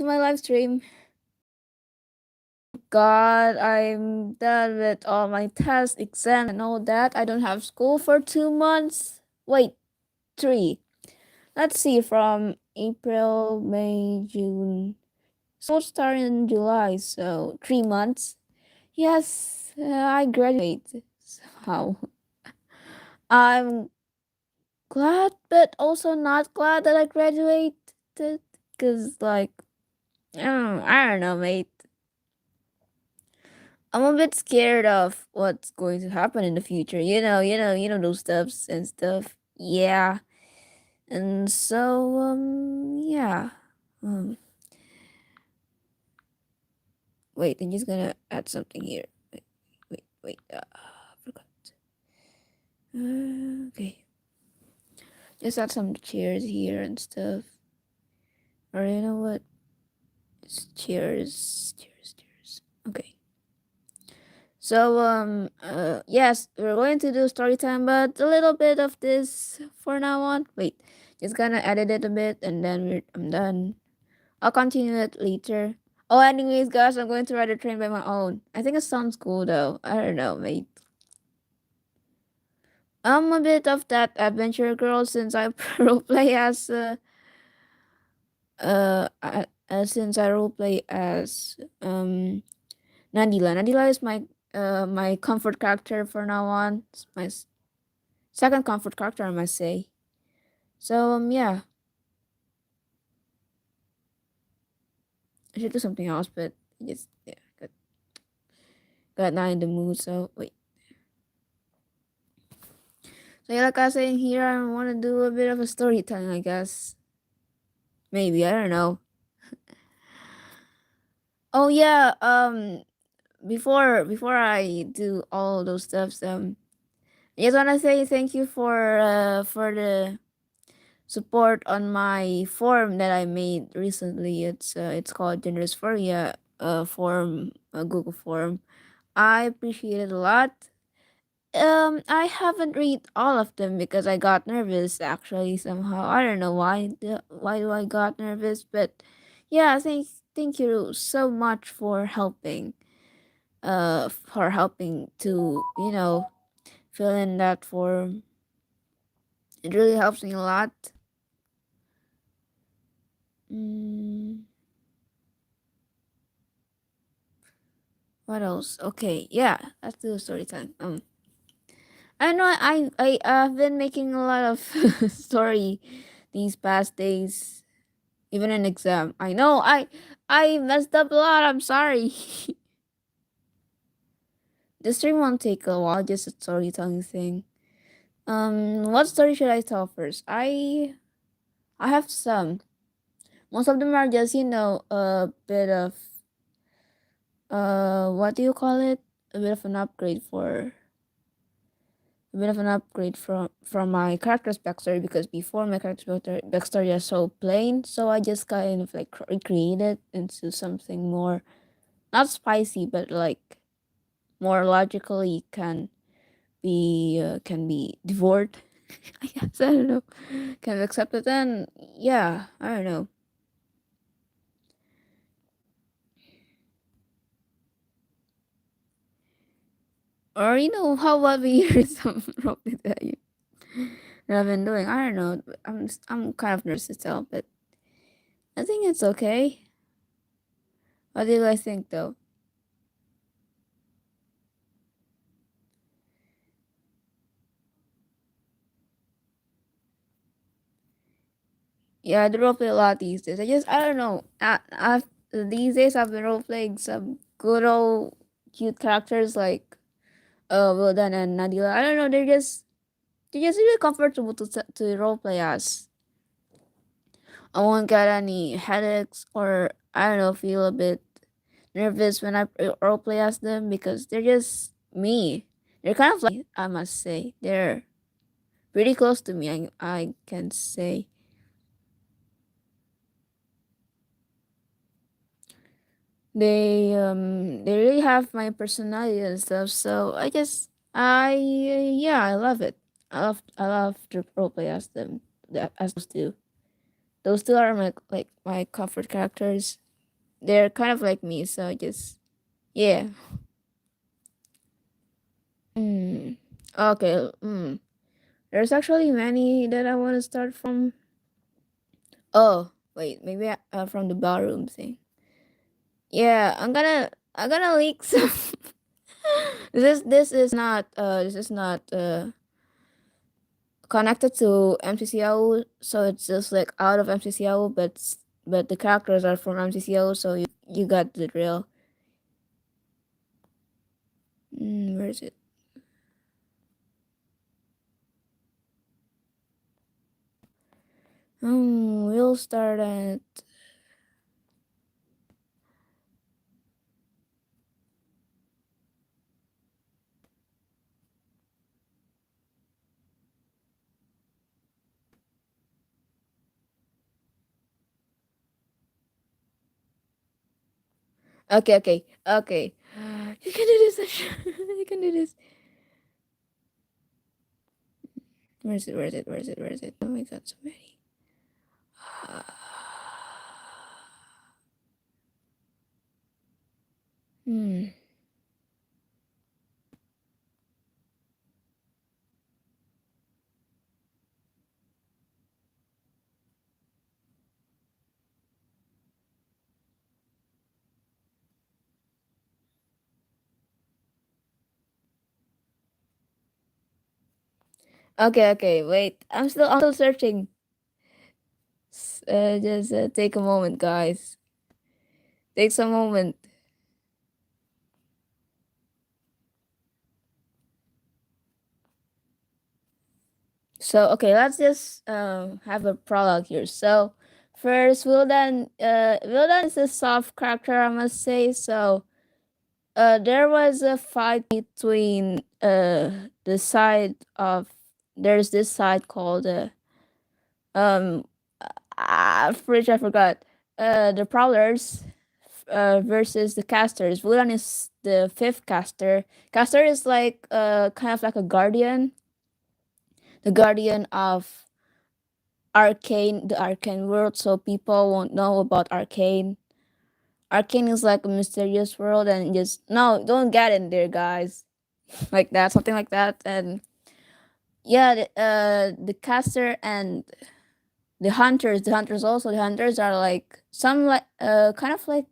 to my live stream. God, I'm done with all my tests, exams, and all that. I don't have school for 2 months. Wait, three. Let's see, from April, May, June. School started in July, so 3 months. Yes, I graduate somehow. I'm glad, but also not glad that I graduated. Because, like, I don't know, mate. I'm a bit scared of what's going to happen in the future. Those stuffs and stuff. Yeah. And so, yeah. Um, wait, I'm just gonna add something here. Wait. I forgot. Okay. Just add some chairs here and stuff. Or you know what? Just chairs. Okay. So yes, we're going to do story time, but a little bit of this for now on. Wait, just gonna edit it a bit and then I'm done. I'll continue it later. Oh, anyways, guys, I'm going to ride a train by my own. I think it sounds cool though. I don't know, mate. I'm a bit of that adventure girl since I role play as since I role play as Nadila. Nadila is my comfort character for now on. It's my second comfort character, I must say. So yeah, I should do something else, but just yeah, got not in the mood. So wait. So yeah, like I was saying here, I want to do a bit of a storytelling, I guess. Maybe I don't know. Oh yeah, before I do all those stuffs, I just wanna say thank you for the support on my form that I made recently. It's called Gender Dysphoria form, Google form. I appreciate it a lot. I haven't read all of them because I got nervous actually somehow. I don't know why do I got nervous, but yeah, thank you so much for helping. For helping to fill in that form. It really helps me a lot. Mm, what else? Okay, yeah, let's do a story time. I know I've been making a lot of story these past days, even in exam. I know I messed up a lot. I'm sorry. The stream won't take a while. Just a storytelling thing. What story should I tell first? I have some. Most of them are just a bit of what do you call it? A bit of an upgrade for a bit of an upgrade from my character's backstory because before my character's backstory is so plain, so I just kind of like recreated into something more not spicy but like more logically can be devoured. I guess I don't know, can be accepted. Then yeah, I don't know. Or how about we hear some roleplay that I've been doing? I don't know. I'm kind of nervous to tell, but I think it's okay. What do you guys think though? Yeah, I do roleplay a lot these days. I don't know. These days I've been roleplaying some good old cute characters like Wildan and Nadila. I don't know. They're just really comfortable to roleplay as. I won't get any headaches or I don't know feel a bit nervous when I roleplay as them because they're just me. They're kind of like I must say they're pretty close to me. I can say. They really have my personality and stuff. So I love it. I love to roleplay as them as those two. Those two are my comfort characters. they're kind of like me, so just yeah. Mm. Okay. There's actually many that I want to start from. Oh, wait, maybe from the ballroom thing. Yeah, I'm gonna leak some. This is not connected to MCCO, so it's just like out of MCCO, but the characters are from MCCO, so you got the drill. Where is it? We'll start at. Okay, okay, okay. You can do this. You can do this. Where is it? Where is it? Where is it? Where is it? Oh my god, so many. Hmm. Okay, okay. Wait, I'm still searching. Just take a moment, guys. Take some moment. So okay, let's just have a prologue here. So first, Wildan is a soft character, I must say. So there was a fight between the side of there's this side called um fridge, I forgot, the Prowlers versus the casters. Wulan is the fifth caster. Caster is like kind of like a guardian, the guardian of Arcane, the Arcane world, so people won't know about Arcane. Arcane is like a mysterious world, and just no, don't get in there, guys. Like that, something like that, and yeah, the caster and the hunters are like some like kind of like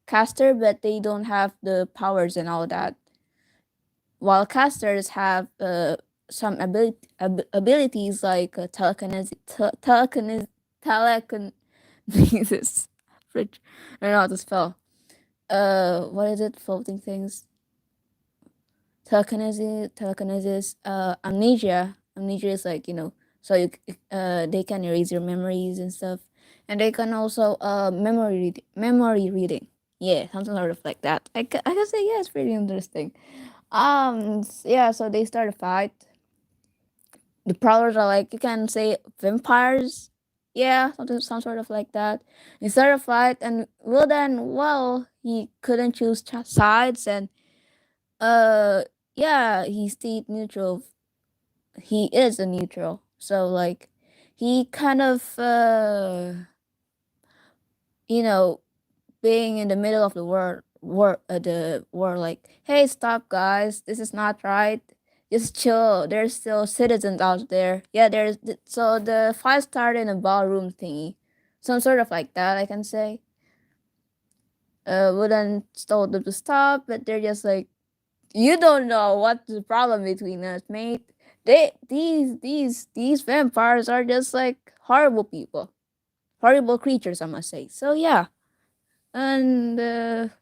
caster, but they don't have the powers and all that. While casters have some abilities like telekinesis. Fridge. I don't know how to spell. What is it? Floating things. Telekinesis. Amnesia. Amnesia is like so they can erase your memories and stuff, and they can also memory reading. Yeah, something sort of like that. I can say yeah, it's pretty interesting. Yeah, so they start a fight. The prowlers are like you can say vampires. Yeah, something some sort of like that. They start a fight, and well, he couldn't choose sides, and uh, yeah, he stayed neutral. He is a neutral, so like, he kind of you know, being in the middle of the war, like, hey, stop, guys, this is not right. Just chill. There's still citizens out there. Yeah, so the fight started in a ballroom thingy, some sort of like that, I can say. Wouldn't told them to stop, but they're just like, you don't know what's the problem between us, mate. These vampires are just like horrible people, horrible creatures, I must say. So yeah. And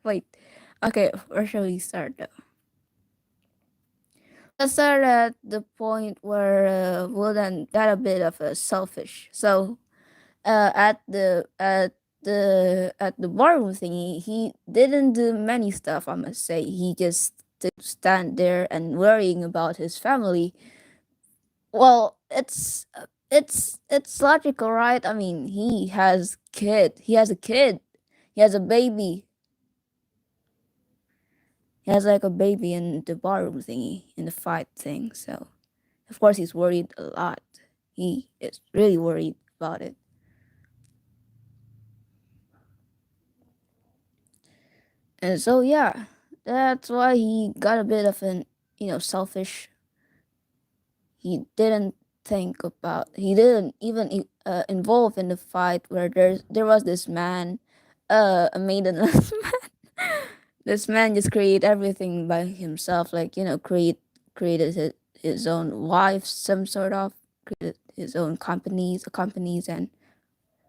wait, okay, where shall we start though? Let's start at the point where Wilden got a bit of a selfish. So at the ballroom thingy, he didn't do many stuff. I must say, he just to stand there and worrying about his family. Well, it's logical, right? I mean, he has a kid, he has a baby. He has like a baby in the ballroom thingy, in the fight thing. So of course he's worried a lot. He is really worried about it. And so yeah, that's why he got a bit of an selfish. He didn't think about. He didn't even involve in the fight where there was this man, a maidenless man. This man just created everything by himself, like created his own wife, some sort of created his own companies, and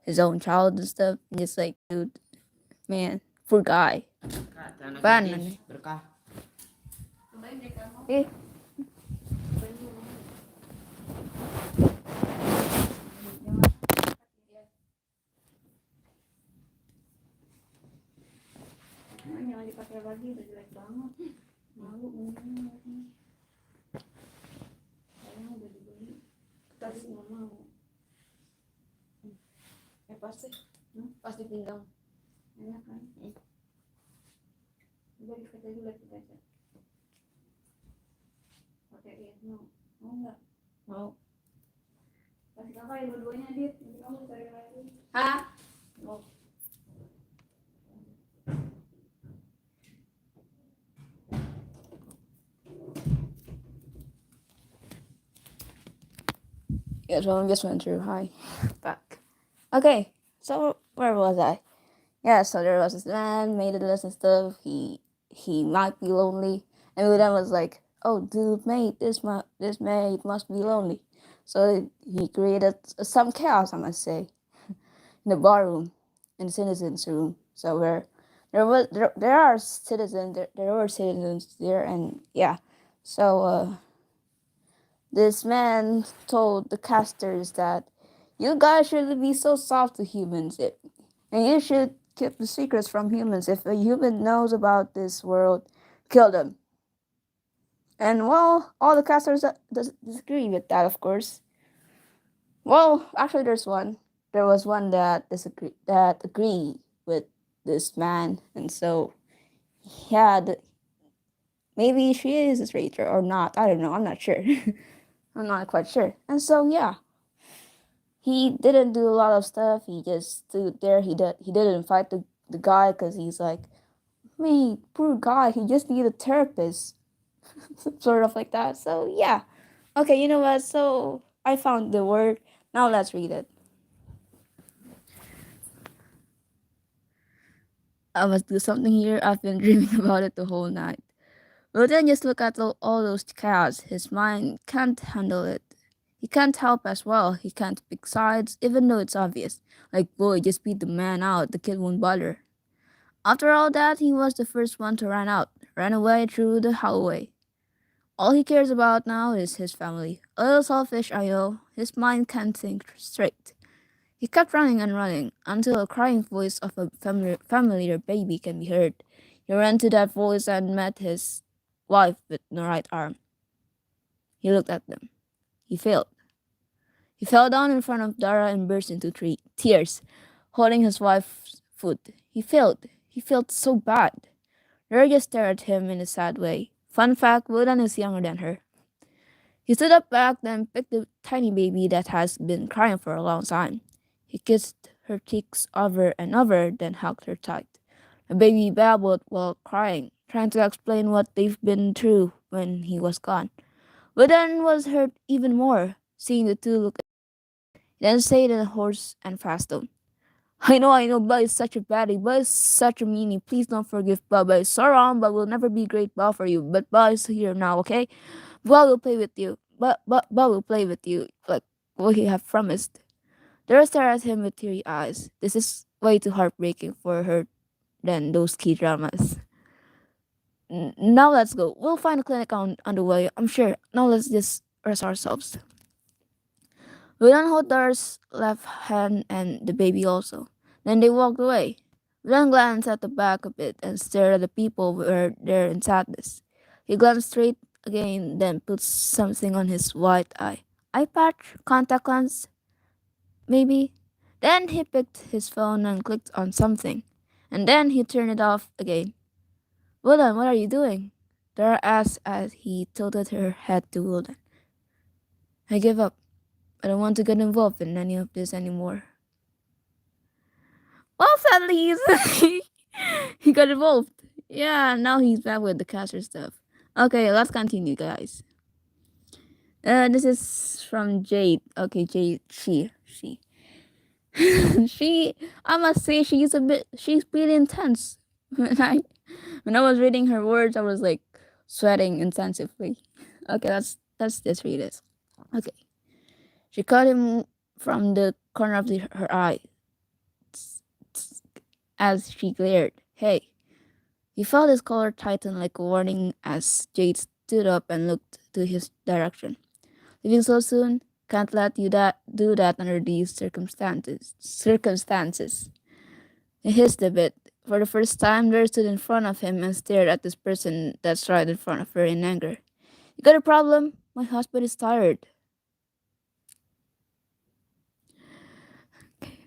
his own child and stuff. Just like, dude, man, poor guy. Paano? Eh, jangan dipakai lagi, udah jelek banget. Malu ngomongnya. Kayaknya udah dibeli. Tadi nggak mau. Pasti. Pasti pinggang. Enak kan? Udah dikata dulu lagi aja. Pakai mau. Mau nggak? Mau. Kasih kakak ya dua-duanya, Dit. Nanti kamu cari lagi. Hah? Mau. Yeah, so I just went through. Hi. Back. Okay. So where was I? Yeah, so there was this man, made a list and stuff. He might be lonely. And then was like, oh dude, mate, this mate must be lonely. So he created some chaos, I must say, in the bar room, in the citizens room. So where there are citizens there were citizens there, and yeah. So this man told the casters that you guys shouldn't be so soft to humans, and you should keep the secrets from humans. If a human knows about this world, kill them. And well, all the casters disagree with that, of course. Well, actually, there's one. There was one that agreed with this man, and so yeah, maybe she is a traitor or not. I don't know. I'm not sure. I'm not quite sure. And so yeah, he didn't do a lot of stuff. He just stood there. He didn't fight the guy because he's like, me, poor guy. He just needed a therapist, sort of like that. So yeah, okay. You know what? So I found the word. Now let's read it. I must do something here. I've been dreaming about it the whole night. Well, then just look at all those cows. His mind can't handle it. He can't help as well. He can't pick sides, even though it's obvious. Like, boy, just beat the man out. The kid won't bother. After all that, he was the first one to run out, ran away through the hallway. All he cares about now is his family. A little selfish, I know. His mind can't think straight. He kept running and running until a crying voice of a familiar baby can be heard. He ran to that voice and met his wife with the right arm. He looked at them. He failed. He fell down in front of Dara and burst into tears, holding his wife's foot. He failed. He felt so bad. Dara just stared at him in a sad way. Fun fact, Wodan is younger than her. He stood up back, then picked the tiny baby that has been crying for a long time. He kissed her cheeks over and over, then hugged her tight. The baby babbled while crying, trying to explain what they've been through when he was gone. Wodan was hurt even more, seeing the two look. He then said in a hoarse and fast tone, I know, Bud is such a baddie. Bud is such a meanie. Please don't forgive Bud. Bud is so wrong, but will never be great Bud for you. But Bud is here now, okay? Bud will play with you. Bud will play with you, like what he have promised. Dora stared at him with teary eyes. This is way too heartbreaking for her than those key dramas. Now let's go. We'll find a clinic on the way, I'm sure. Now let's just rest ourselves. Villain held Dora's left hand and the baby also. Then they walked away. Villain glanced at the back a bit and stared at the people who were there in sadness. He glanced straight again, then put something on his white eye. Eye patch? Contact lens? Maybe? Then he picked his phone and clicked on something. And then he turned it off again. Wilden, what are you doing? Dora asked as he tilted her head to Wilden. I give up. I don't want to get involved in any of this anymore. Well, sadly, he got involved. Yeah, now he's back with the caster stuff. Okay, let's continue, guys. This is from Jade. Okay, Jade. She. she. I must say, She's pretty intense. When I was reading her words, I was like sweating intensively. Okay, let's just read this. Okay, she caught him from the corner of her eye as she glared. Hey, he felt his collar tighten like a warning as Jade stood up and looked to his direction. Leaving so soon? Can't let you do that under these circumstances. He hissed a bit. For the first time, Dara stood in front of him and stared at this person that's right in front of her in anger. You got a problem? My husband is tired.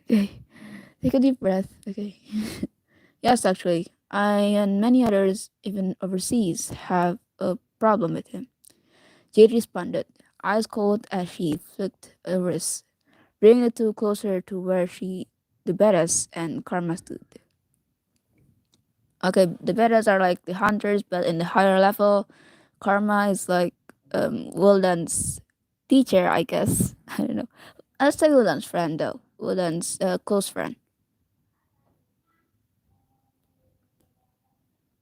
Okay, take a deep breath. Okay. Yes, actually, I and many others, even overseas, have a problem with him. Jade responded, eyes cold as she flicked a wrist, bringing the two closer to where the Betas and Karma stood. Okay, the Betas are like the hunters, but in the higher level, Karma is like Wilden's teacher, I guess. I don't know. Let's say Wilden's friend, though. Wilden's close friend.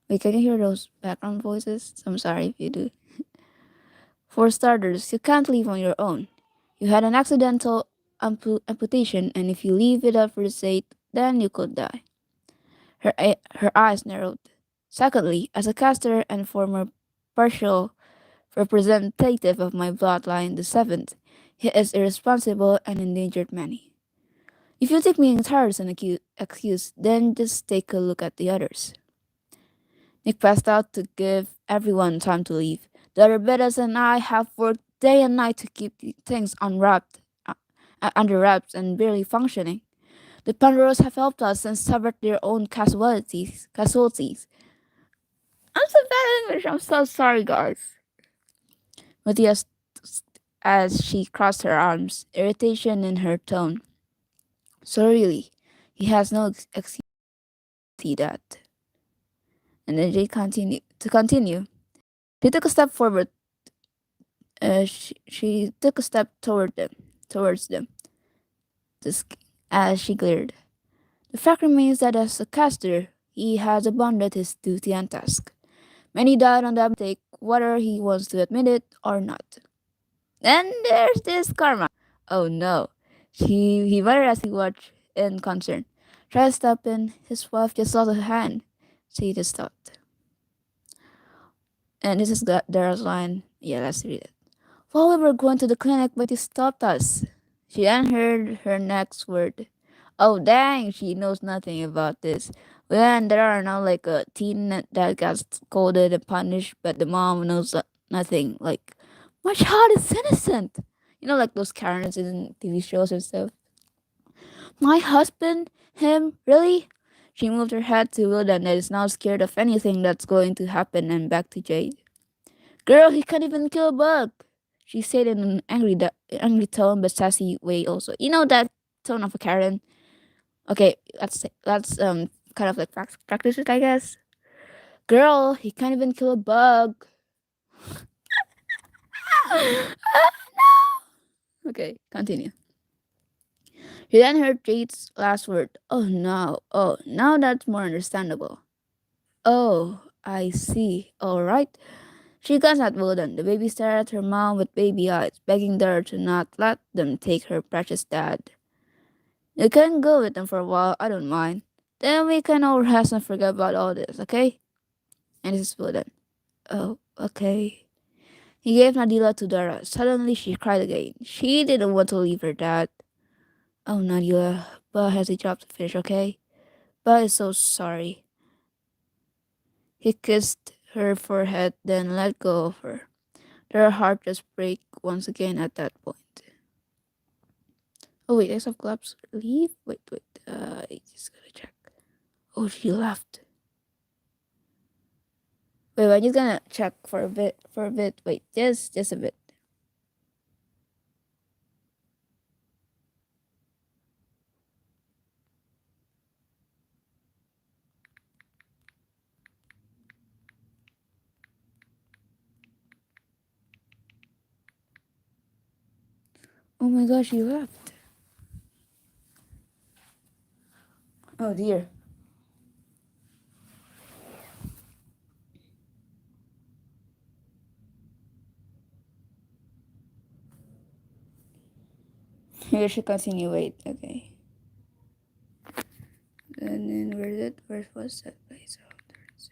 Wait, can you hear those background voices? I'm sorry if you do. For starters, you can't leave on your own. You had an accidental amputation, and if you leave without first aid, then you could die. Her eyes narrowed. Secondly, as a caster and former partial representative of my bloodline, the seventh, he is irresponsible and endangered many. If you take me entirely as an excuse, then just take a look at the others. Nick passed out to give everyone time to leave. The other betters and I have worked day and night to keep things under wraps and barely functioning. The Pandaros have helped us and suffered their own casualties. I'm so bad at English. I'm so sorry, guys. Matthias, as she crossed her arms, irritation in her tone. So really, he has no excuse to that. And then they continue. She took a step forward. She took a step towards them, just as she glared. The fact remains that as a caster, he has abandoned his duty and task. Many died on that mistake, whether he wants to admit it or not. Then there's this Karma. Oh no. He muttered as he watched in concern. Tried to stop in, his wife just lost a hand. So he just stopped. And this is Dara's line. Yeah, let's read it. Well, we were going to the clinic, but you stopped us. She then heard her next word. Oh, dang, she knows nothing about this. When there are now like a teen that got scolded and punished, but the mom knows nothing. Like, my child is innocent. You know, like those Karens in TV shows and stuff. My husband? Him? Really? She moved her head to Wilden that is now scared of anything that's going to happen and back to Jade. Girl, he can't even kill a bug. She said in an angry tone but sassy way also. You know that tone of a Karen? Okay, let's kind of like practice it, I guess. Girl, he can't even kill a bug. Okay, continue. He then heard Jade's last word. Oh no. Oh, now that's more understandable. Oh, I see. All right. She glanced at Wilden. The baby stared at her mom with baby eyes, begging her to not let them take her precious dad. You can go with them for a while, I don't mind. Then we can all rest and forget about all this, okay? And this is Wilden. Oh, okay. He gave Nadila to Dara. Suddenly she cried again. She didn't want to leave her dad. Oh, Nadila, Ba has a job to finish, okay? Ba is so sorry. He kissed her forehead, then let go of her. Her heart just break once again at that point. Oh wait, Ace of Clubs leave? Wait. I just gotta check. Oh, she left. Wait, I'm just gonna check for a bit. Wait, just a bit. Oh my gosh, you left. Oh dear. We should continue. Wait, okay. And then where was that place? Oh, there it is.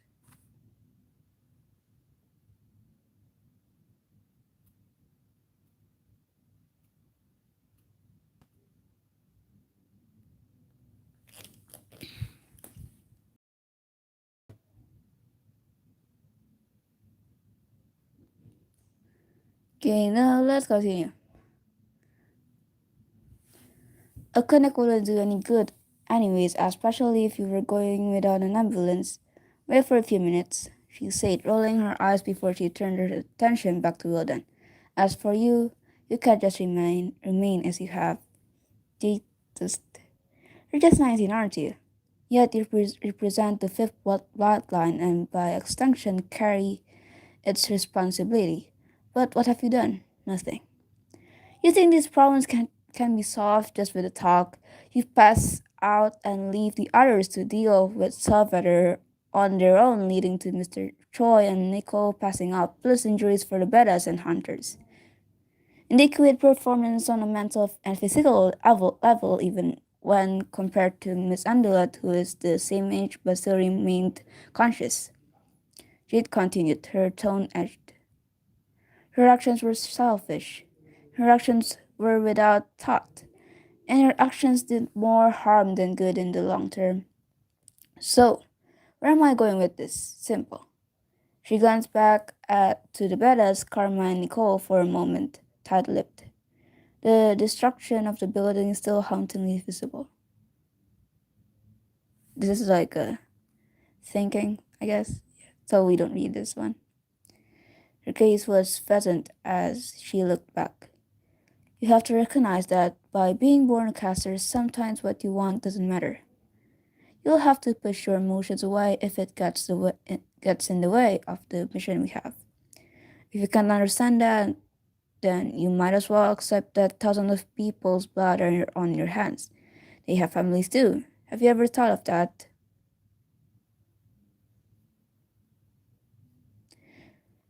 Okay, now let's continue. A clinic wouldn't do any good, anyways, especially if you were going without an ambulance. Wait for a few minutes, she said, rolling her eyes before she turned her attention back to Wilden. As for you, you can't just remain as you have. They just, you're just 19, aren't you? Yet you represent the fifth bloodline and by extension carry its responsibility. But what have you done? Nothing. You think these problems can be solved just with a talk? You pass out and leave the others to deal with self-better on their own, leading to Mr. Choi and Nicole passing out, plus injuries for the Betas and Hunters. Inadequate performance on a mental and physical level even when compared to Miss Andulat, who is the same age but still remained conscious. Jade continued, her tone edged. Her actions were selfish. Her actions were without thought, and her actions did more harm than good in the long term. So, where am I going with this? Simple. She glanced back to the bed as Karma and Nicole for a moment, tight-lipped. The destruction of the building is still hauntingly visible. This is like a thinking, I guess. So we don't read this one. Her gaze was pheasant as she looked back. You have to recognize that by being born a caster, sometimes what you want doesn't matter. You'll have to push your emotions away if it gets in the way of the mission we have. If you can't understand that, then you might as well accept that thousands of people's blood are on your hands. They have families too. Have you ever thought of that?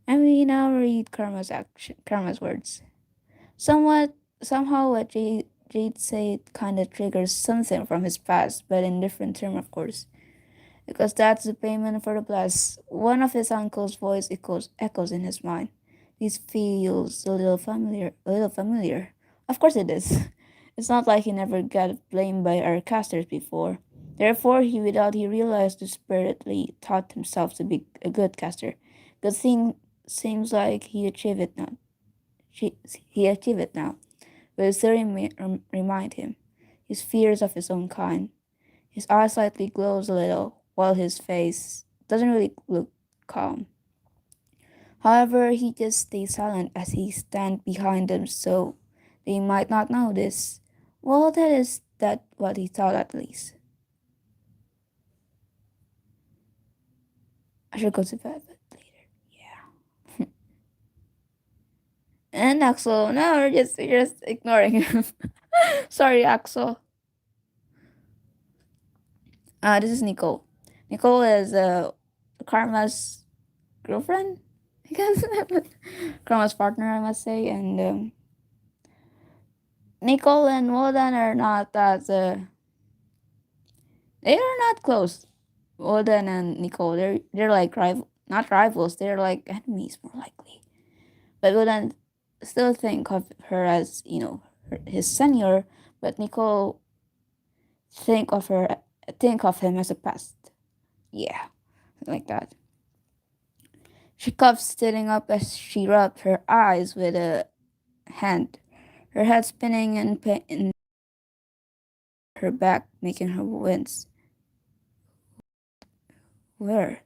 And we now read Karma's words. Somehow what Jade said kinda triggers something from his past, but in different term of course. Because that's the payment for the bless. One of his uncle's voice echoes in his mind. This feels a little familiar. Of course it is. It's not like he never got blamed by our casters before. Therefore, he realized desperately taught himself to be a good caster. Good thing seems like he achieved it now. He achieved it now. But it still remind him his fears of his own kind. His eyes slightly glows a little, while his face doesn't really look calm. However, he just stays silent as he stands behind them so they might not notice. Well, that what he thought at least. I should go to bed later. Yeah. And Axel, no, you're just ignoring him. Sorry, Axel. This is Nicole. Nicole is Karma's girlfriend, I guess. Karma's partner, I must say, and Nicole and Wodan are not that. They are not close. Wodan and Nicole, they're like not rivals. They're like enemies, more likely. But Wodan still think of her as his senior, but Nicole think of her think of him as a past. Yeah, like that. She coughed, sitting up as she rubbed her eyes with a hand, her head spinning and pain in her back, making her wince. Where?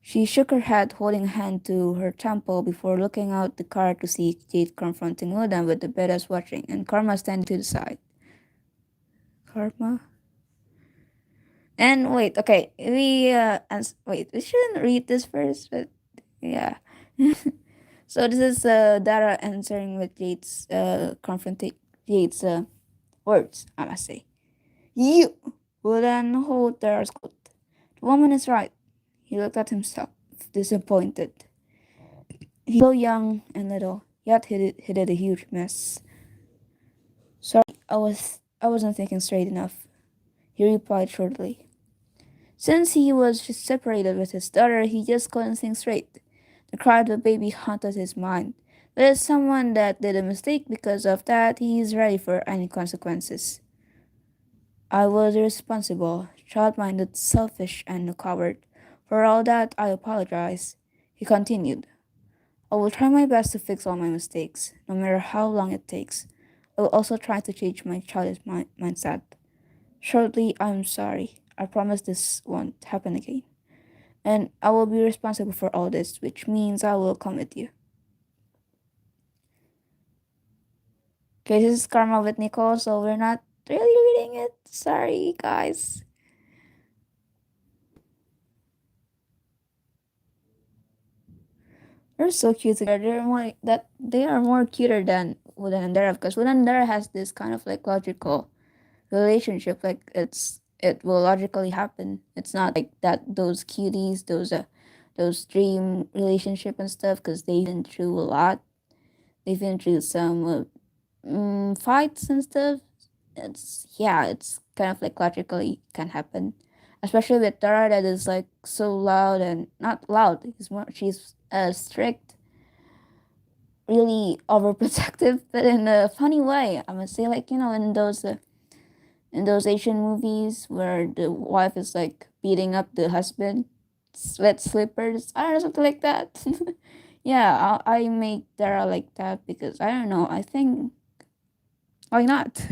She shook her head, holding a hand to her temple before looking out the car to see Jade confronting Wodan with the Betas watching and Karma standing to the side. Karma? And wait, okay, we shouldn't read this first, but yeah. So this is Dara answering with Jade's confrontate Jade's words, I must say. You will then hold Dara's coat. The woman is right. He looked at himself, disappointed. He's so young and little, yet he did a huge mess. Sorry, I wasn't thinking straight enough, he replied shortly. Since he was just separated with his daughter, he just couldn't think straight. The cry of the baby haunted his mind. But as someone that did a mistake because of that, he is ready for any consequences. I was irresponsible, child-minded, selfish, and a coward. For all that, I apologize. He continued. I will try my best to fix all my mistakes, no matter how long it takes. I will also try to change my childish mindset. Shortly, I'm sorry. I promise this won't happen again. And I will be responsible for all this, which means I will come with you. Okay, this is Karma with Nicole, so we're not really reading it. Sorry, guys. They're so cute together. They are more cuter than Wooden and Dara because Wooden and Dara has this kind of like logical relationship. Like it will logically happen. It's not like that those cuties, those dream relationship and stuff because they've been through a lot. They've been through some fights and stuff. It's kind of like logically can happen, especially with Dara that is like so loud and not loud. She's strict, really overprotective, but in a funny way. I must say, like in those Asian movies where the wife is like beating up the husband, sweat slippers. I don't know, something like that. Yeah, I make Dara like that because I don't know. I think why not?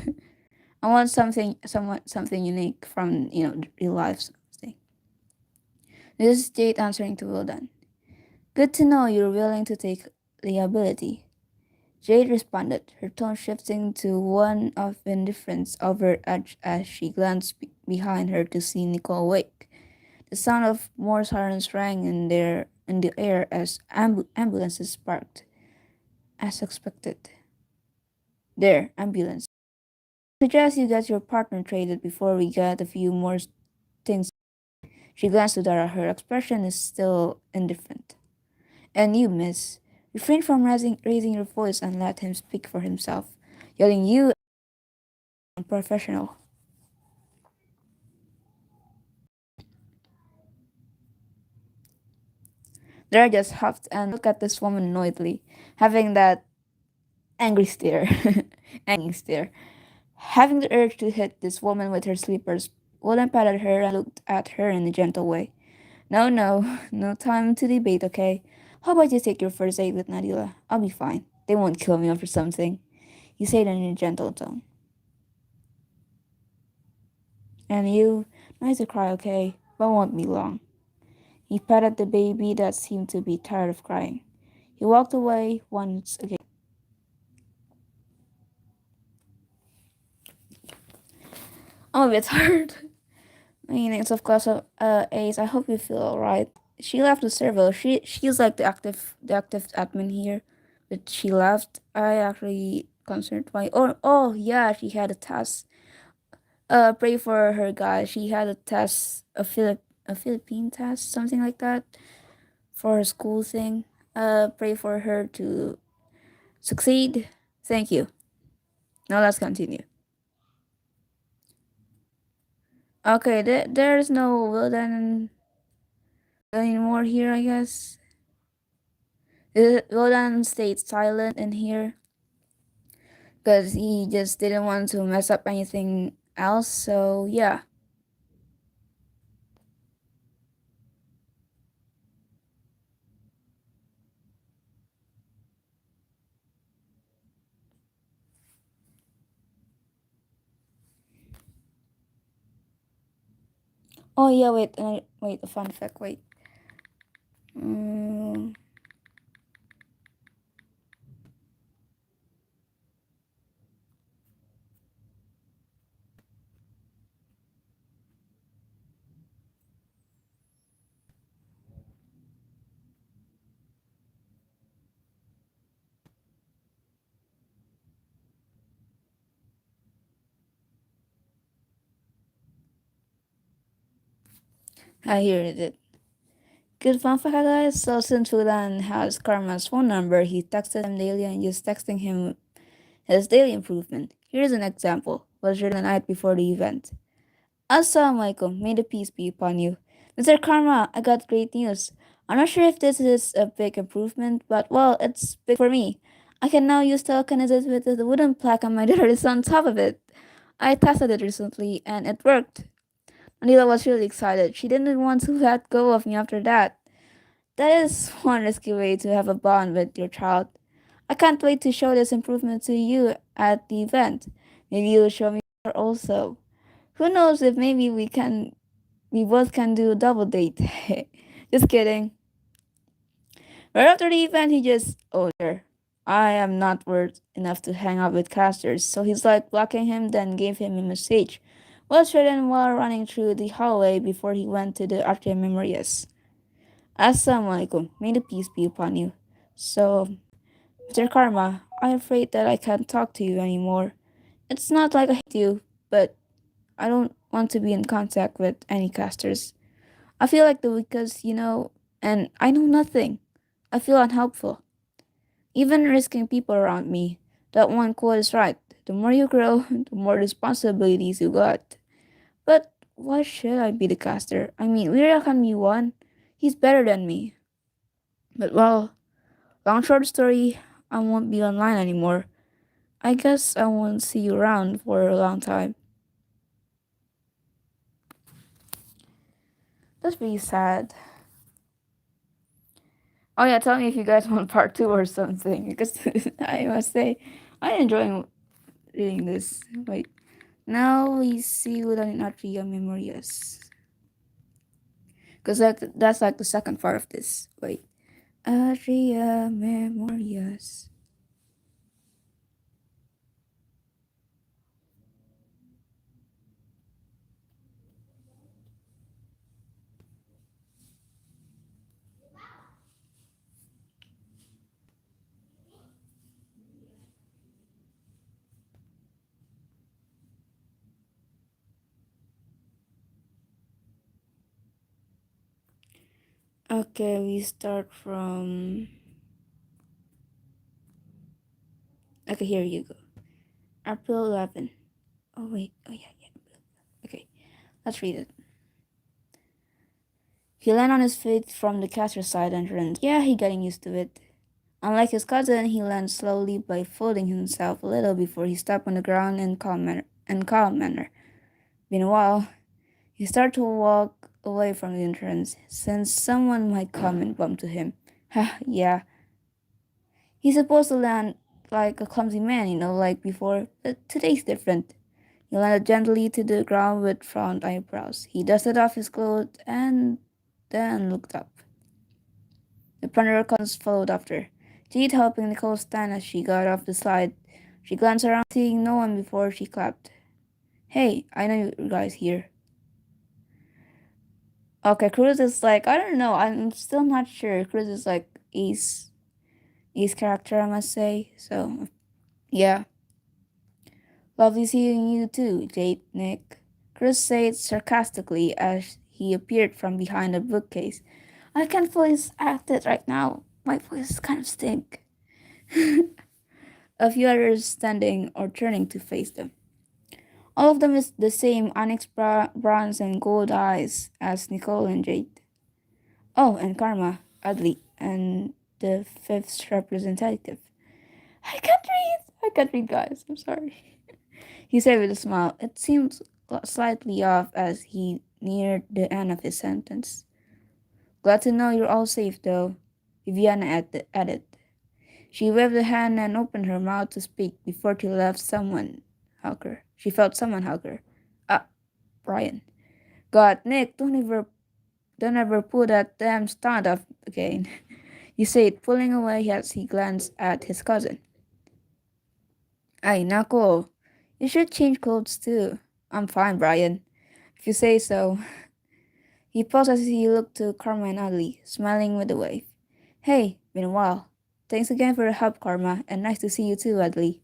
I want something unique from real life. Something. This is Jade answering to Wildan. Good to know you're willing to take liability. Jade responded, her tone shifting to one of indifference over edge as she glanced behind her to see Nicole wake. The sound of more sirens rang in the air as ambulances parked, as expected. There, ambulance. Suggest you get your partner traded before we get a few more things. She glanced at Dara. Her expression is still indifferent. And you, miss, refrain from raising your voice and let him speak for himself. Yelling you is unprofessional. Dara just huffed and looked at this woman annoyedly, having that angry stare. angry stare. Having the urge to hit this woman with her slippers, William patted her and looked at her in a gentle way. No, no, no time to debate, okay? How about you take your first aid with Nadila? I'll be fine. They won't kill me over something. He said in a gentle tone. And you, nice to cry, okay? But won't be long. He patted the baby that seemed to be tired of crying. He walked away once again. I'm a bit tired. Meanings of class of A's. I hope you feel alright. She left the server. She's like the active admin here, but she left. I actually concerned why. Oh yeah, she had a test. Pray for her, guys. She had a test, a Philippine test, something like that, for her school thing. Pray for her to succeed. Thank you. Now let's continue. Okay, there's no Wilden anymore here, I guess. Wilden stayed silent in here because he just didn't want to mess up anything else. So yeah. Oh yeah, wait, a fun fact. Wait. Mm, I hear it. Good fun fact, guys. So since Fulan has Karma's phone number, he texted him daily and just texting him his daily improvement. Here's an example. Was written the night before the event. Assalamualaikum, may the peace be upon you. Mr. Karma, I got great news. I'm not sure if this is a big improvement, but well, it's big for me. I can now use telekinesis with the wooden plaque on my daughter's on top of it. I tested it recently and it worked. Anila was really excited. She didn't want to let go of me after that. That is one risky way to have a bond with your child. I can't wait to show this improvement to you at the event. Maybe you'll show me more also. Who knows if maybe we both can do a double date. Just kidding. Right after the event he just sure. I am not worth enough to hang out with casters, so he's like blocking him, then gave him a message. Was written while running through the hallway before he went to the Arte Memorias. Assalamualaikum. May the peace be upon you. So, Mr. Karma, I'm afraid that I can't talk to you anymore. It's not like I hate you, but I don't want to be in contact with any casters. I feel like the weakest, and I know nothing. I feel unhelpful. Even risking people around me. That one quote is right. The more you grow, the more responsibilities you got. But why should I be the caster? I mean, Lyra can be one. He's better than me. But well, long short story, I won't be online anymore. I guess I won't see you around for a long time. That's pretty sad. Oh yeah, tell me if you guys want part two or something. Because I must say, I enjoy reading this. Wait, now we see Ulan in Atria Memorias. Because that's like the second part of this. Wait. Atria Memorias. Okay, we start from. Okay, here you go. April 11. Oh, wait. Oh, yeah, yeah. Okay, let's read it. He landed on his feet from the caster side entrance. Yeah, he getting used to it. Unlike his cousin, he landed slowly by folding himself a little before he stepped on the ground in calm manner. Meanwhile, he started to walk away from the entrance, since someone might come and bump to him. Ha, yeah. He's supposed to land like a clumsy man, like before, but today's different. He landed gently to the ground with frowned eyebrows. He dusted off his clothes and then looked up. The Pandora cousins followed after, Jade helping Nicole stand as she got off the slide. She glanced around, seeing no one before she clapped. Hey, I know you guys here. Okay, Cruz is like, I don't know, I'm still not sure. Cruz is like Ace character, I must say. So, yeah. Lovely seeing you too, Jade, Nick. Cruz said sarcastically as he appeared from behind a bookcase. I can't voice act it right now. My voice is kind of stink. A few others standing or turning to face them. All of them is the same onyx bronze and gold eyes as Nicole and Jade. Oh, and Karma, Adli, and the fifth representative. I can't read, guys. I'm sorry. He said with a smile. It seemed slightly off as he neared the end of his sentence. Glad to know you're all safe, though, Viviana added. She waved a hand and opened her mouth to speak before she left someone hug her. She felt someone hug her. Ah, Brian. God, Nick, don't ever pull that damn stunt up again. He said, pulling away as he glanced at his cousin. Ay, nako. You should change clothes too. I'm fine, Brian. If you say so. He paused as he looked to Karma and Ali, smiling with a wave. Hey, been a while. Thanks again for the help, Karma, and nice to see you too, Adley.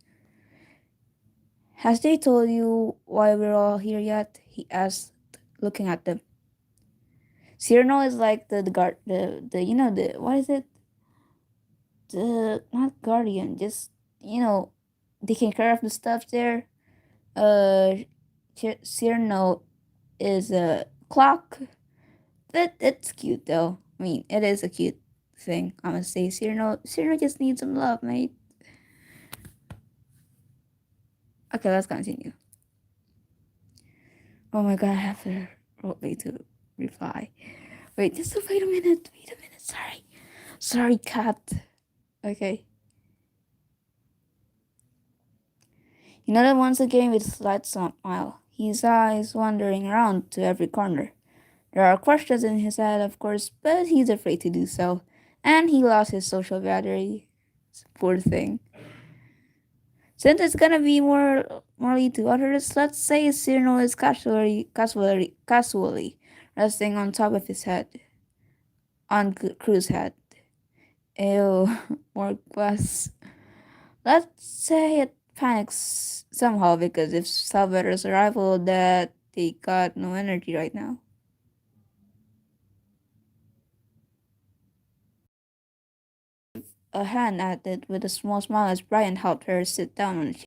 Has they told you why we're all here yet? He asked, looking at them. Cyrano is like the guard, the you know the what is it? The not guardian, just you know, taking care of the stuff there. Uh, Cyrano is a clock. That's cute though. I mean, it is a cute thing. I'm gonna say Cyrano just needs some love, mate. Okay, let's continue. Oh my god, I have to wait to reply. Wait, just wait a minute. Wait a minute. Sorry. Sorry, cat. Okay. He nodded once again with a slight smile, his eyes wandering around to every corner. There are questions in his head, of course, but he's afraid to do so. And he lost his social battery. Poor thing. Since it's gonna be morely to others, let's say Cyrano is casually resting on top of his head, on Cruz's head. Ew, more glass. Let's say it panics somehow because if Salvador's arrival that they got no energy right now. A hand at it with a small smile as Brian helped her sit down on a chair.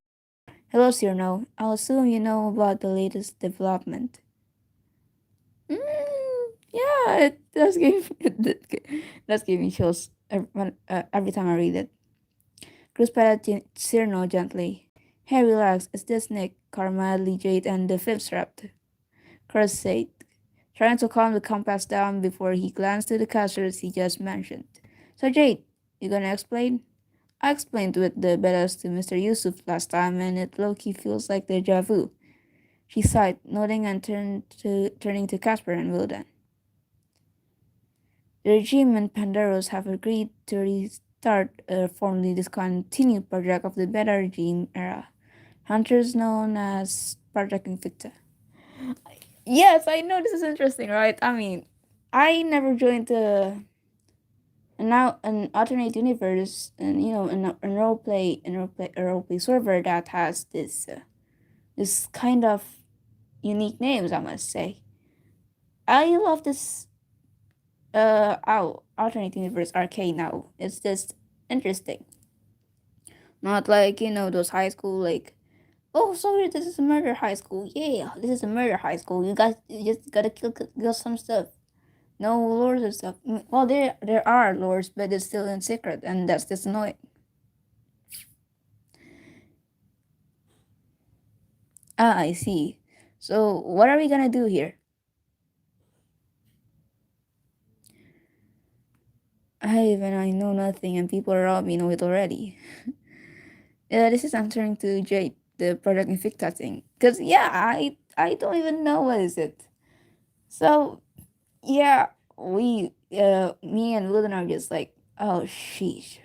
Hello, Cyrano. I'll assume you know about the latest development. Yeah, it does give it does give me chills every time I read it. Cruz patted Cyrano gently. Hey, relax. It's this Nick, Carmel, Jade, and the fifth rep. Cruz said, trying to calm the compass down before he glanced to the casters he just mentioned. So, Jade, you gonna explain? I explained with the betas to Mr. Yusuf last time, and it low-key feels like deja vu. She sighed, nodding and turning to Casper and Wilden. The regime and Pandaros have agreed to restart a formerly discontinued project of the Beta regime era, hunters known as Project Invicta. Yes, I know this is interesting, right? I mean, I never joined an alternate universe, and you know, a role play server that has this kind of unique names. I must say, I love this alternate universe arcade now. It's just interesting. Not like, you know, those high school like, oh sorry, this is a murder high school. Yeah, this is a murder high school. You just gotta kill some stuff. No lores and stuff. Well, there are lores, but it's still in secret, and that's just annoying. Ah, I see. So what are we gonna do here? I know nothing, and people around me know it already. This is answering to Jade, the Project Invicta thing. Cause yeah, I don't even know what is it. So yeah, me and Wilden are just like, oh sheesh.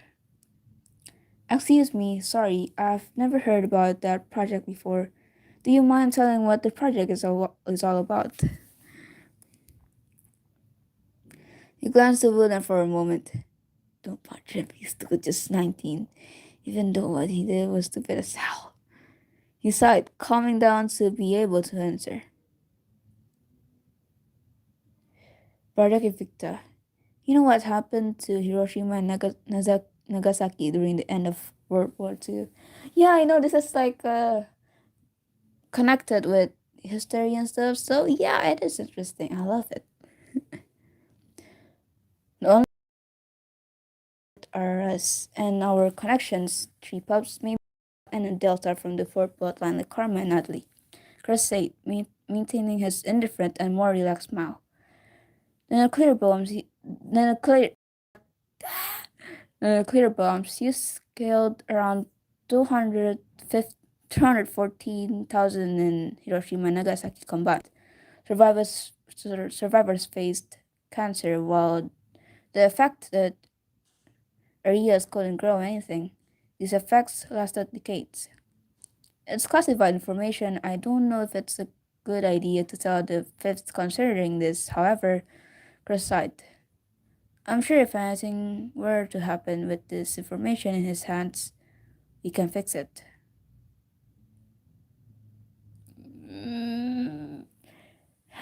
Excuse me, sorry, I've never heard about that project before. Do you mind telling what the project is all about? He glanced at Wilden for a moment. Don't punch him, he's still just 19, even though what he did was stupid as hell. He sighed, calming down to be able to answer. Project Invicta. You know what happened to Hiroshima and Nagasaki during the end of World War II? Yeah, I know this is like connected with history and stuff. So yeah, it is interesting. I love it. The only are us and our connections. Three pups, maybe, and a delta from the fourth bloodline like Karma and Adley. Chris said, maintaining his indifferent and more relaxed smile. The nuclear bombs. The nuclear bombs used killed around 214,000 in Hiroshima and Nagasaki combined. Survivors faced cancer while the effect that areas couldn't grow anything. These effects lasted decades. It's classified information. I don't know if it's a good idea to tell the fifth considering this. However, Chris sighed. I'm sure if anything were to happen with this information in his hands, we can fix it. Mm,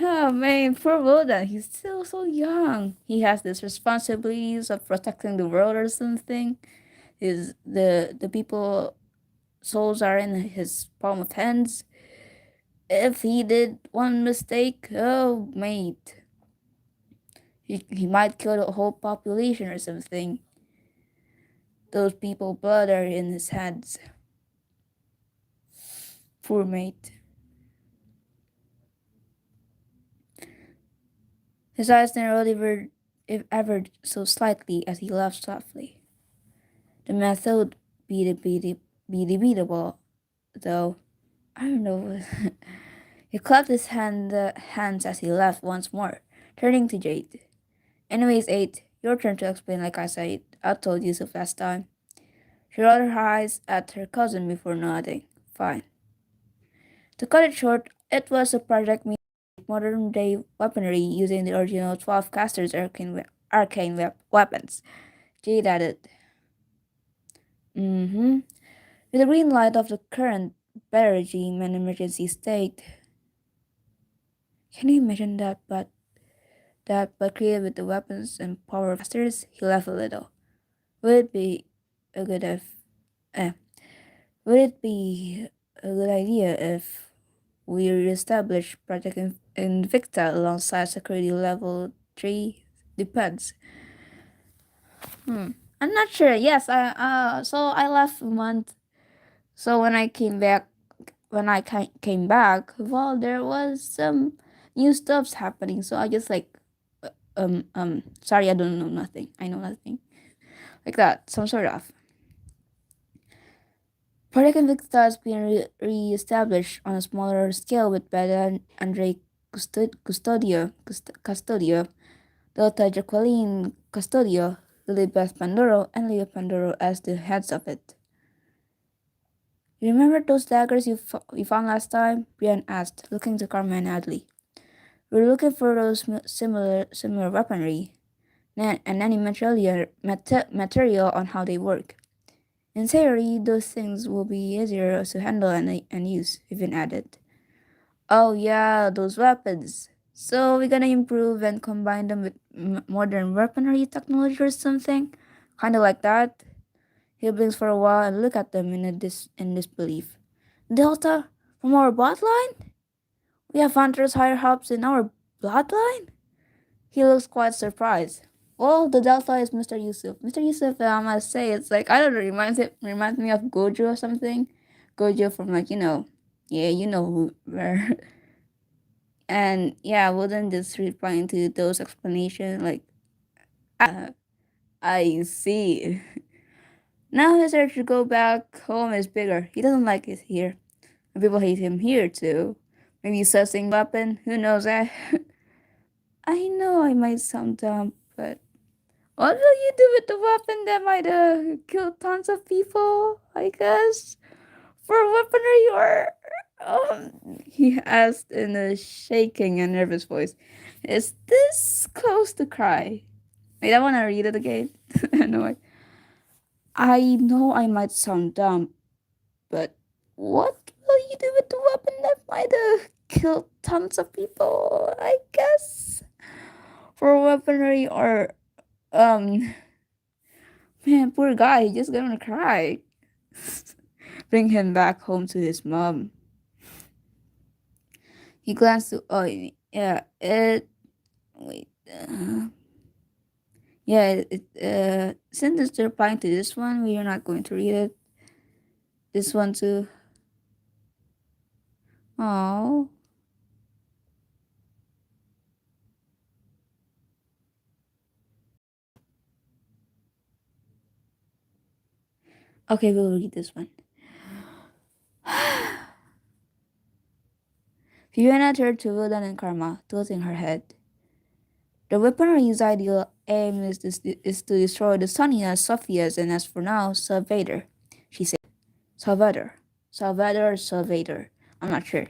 Oh man, poor Wodan. He's still so young. He has these responsibilities of protecting the world or something. His the people souls are in his palm of hands. If he did one mistake, oh mate, he might kill the whole population or something. Those people blood are in his hands. Poor mate. His eyes narrowed ever so slightly as he laughed softly. The method be debatable, though. I don't know. He clapped his hands as he laughed once more, turning to Jade. Anyways, 8, your turn to explain like I said. I told Yusuf last time. She rolled her eyes at her cousin before nodding. Fine. To cut it short, it was a project made with modern day weaponry using the original 12 casters weapons. Jade added. Mm-hmm. With the green light of the current better regime and emergency state. Can you imagine that but created with the weapons and power of casters? He laughed a little. Would it be a good if eh, would it be a good idea if we reestablish Project Invicta alongside security level 3? Depends. I'm not sure. Yes, I left a month. So when I came back, well, there was some new stuffs happening. So I just like, sorry, I don't know nothing. I know nothing like that. Some sort of. Project Invicta has been re-established on a smaller scale with Beda Andre Custodio, Delta Jacqueline Custodio, Lilibeth Pandoro, and Leo Pandoro as the heads of it. You remember those daggers you found last time? Brian asked, looking to Carmen and Adley. We're looking for those similar weaponry and any material on how they work. In theory, those things will be easier to handle and use, Vivian added. Oh yeah, those weapons. So we're gonna improve and combine them with modern weaponry technology or something? Kinda like that? He blinks for a while and look at them in disbelief. Delta? From our bloodline? We have hunters higher ups in our bloodline? He looks quite surprised. Well, the Delta is Mr. Yusuf. Mr. Yusuf, I must say, it's like, I don't know, reminds me of Gojo or something. Gojo from, like, yeah, you know who, where. And yeah, Wooden just replying to those explanations, like, I see. Now his urge to go back home is bigger. He doesn't like it here. And people hate him here too. Maybe sussing weapon, who knows that? I know I might sound dumb, but what will you do with the weapon that might kill tons of people, I guess? For weaponry or he asked in a shaking and nervous voice. Is this close to cry? Wait, I wanna read it again. No, I know I might sound dumb, but what will you do with the weapon that might kill tons of people? I guess for weaponry or man, poor guy, he just gonna cry. Bring him back home to his mom. He glanced to yeah it wait yeah since it's replying to this one, we are not going to read it. This one too. Oh. Okay, we'll read this one. Fiona turned to Wildan and Karma, tilting her head. The weaponry's ideal aim is to destroy the Sonias, Sophias, and as for now, Salvator, she said. Salvator. I'm not sure.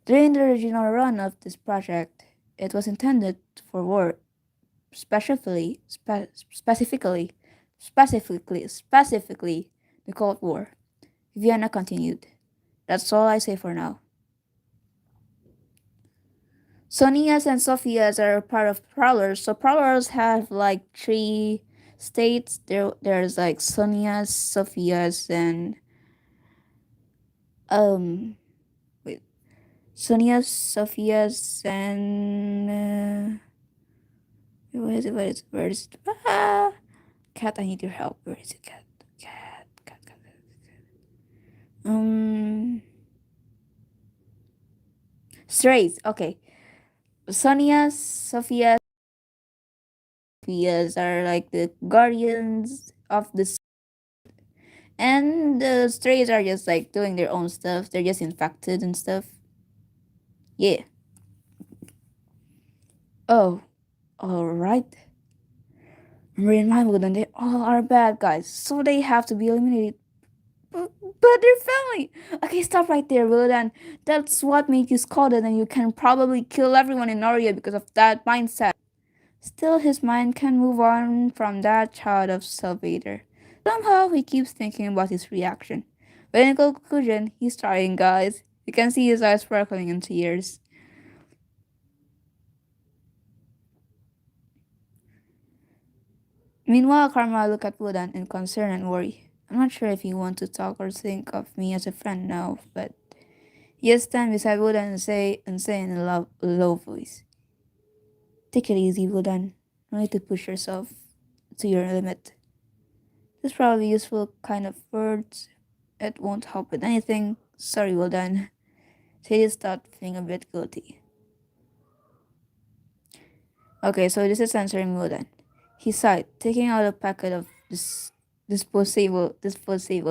During the original run of this project, it was intended for war, specifically, the Cold War. Vienna continued. That's all I say for now. Sonias and Sophias are part of Prowlers. So Prowlers have like three states. There's like Sonias, Sophias, and um wait, Sonias, Sophias, and where is it? Where is it? Where is it? Ah, cat, I need your help. Where is it? Cat, cat, cat, cat. Strays. Okay, Sonias, Sophias, Sophias are like the guardians of the. And the strays are just like doing their own stuff. They're just infected and stuff. Yeah. Oh, alright. Marine Mammal, then they all are bad guys. So they have to be eliminated. But they're family. Okay, stop right there, Willodan. That's what made you scalded, and you can probably kill everyone in Noria because of that mindset. Still, his mind can move on from that child of Salvator. Somehow, he keeps thinking about his reaction. But in conclusion, he's trying, guys. You can see his eyes sparkling in tears. Meanwhile, Karma looked at Wodan in concern and worry. I'm not sure if you want to talk or think of me as a friend now, but he just stand beside Wodan and say in a low voice. Take it easy, Wodan. No need to push yourself to your limit. This is probably useful kind of words. It won't help with anything. Sorry, Wodan. Sadie started feeling a bit guilty. Okay, so this is answering Wodan. He sighed, taking out a packet of disposable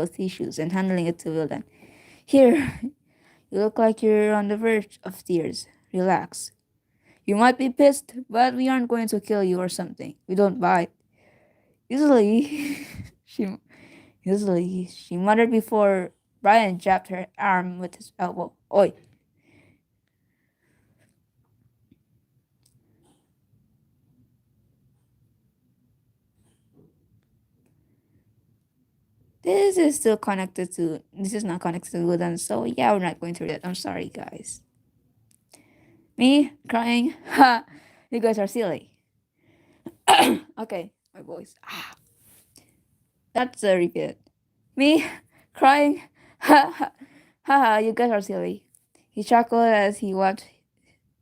tissues and handing it to Wodan. Here, you look like you're on the verge of tears. Relax. You might be pissed, but we aren't going to kill you or something. We don't bite. Usually, she she muttered before Brian jabbed her arm with his elbow. Oi. This is not connected to Wodan, so yeah, we're not going to read it. I'm sorry, guys. Me crying? Ha! You guys are silly. Okay, my voice. Ah, that's a repeat. Me crying? Ha ha ha! You guys are silly. He chuckled as he wiped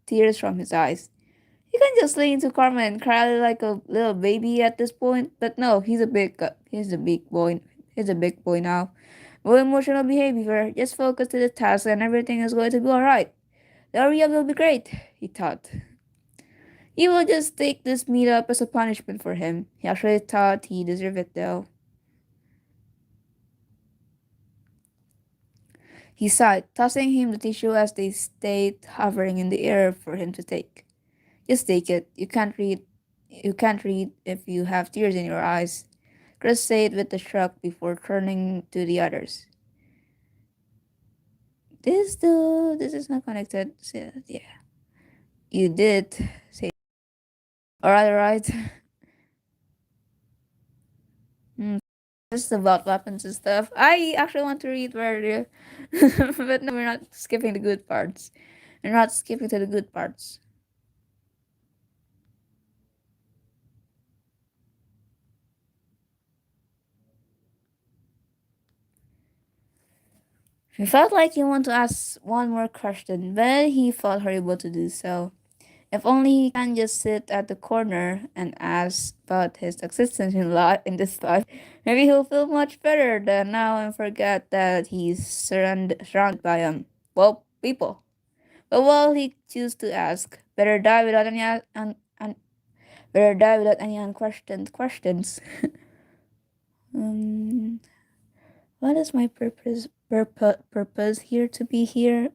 tears from his eyes. You can just lay into Karma and cry like a little baby at this point, but no, he's a big boy. He's a big boy now. No emotional behavior. Just focus to the task, and everything is going to be alright. The area will be great, he thought. He will just take this meetup as a punishment for him. He actually thought he deserved it though. He sighed, tossing him the tissue as they stayed hovering in the air for him to take. Just take it. You can't read if you have tears in your eyes. Chris said with a shrug before turning to the others. This is not connected. Yeah. You did say alright. Hmm. This is about weapons and stuff. I actually want to read where but no, we're not skipping the good parts. We're not skipping to the good parts. He felt like he wanted to ask one more question, but he felt horrible to do so. If only he can just sit at the corner and ask about his existence in this life, maybe he'll feel much better than now and forget that he's surrounded by people. But while he choose to ask, better die without better die without any unquestioned questions. um, what is my purpose here to be here?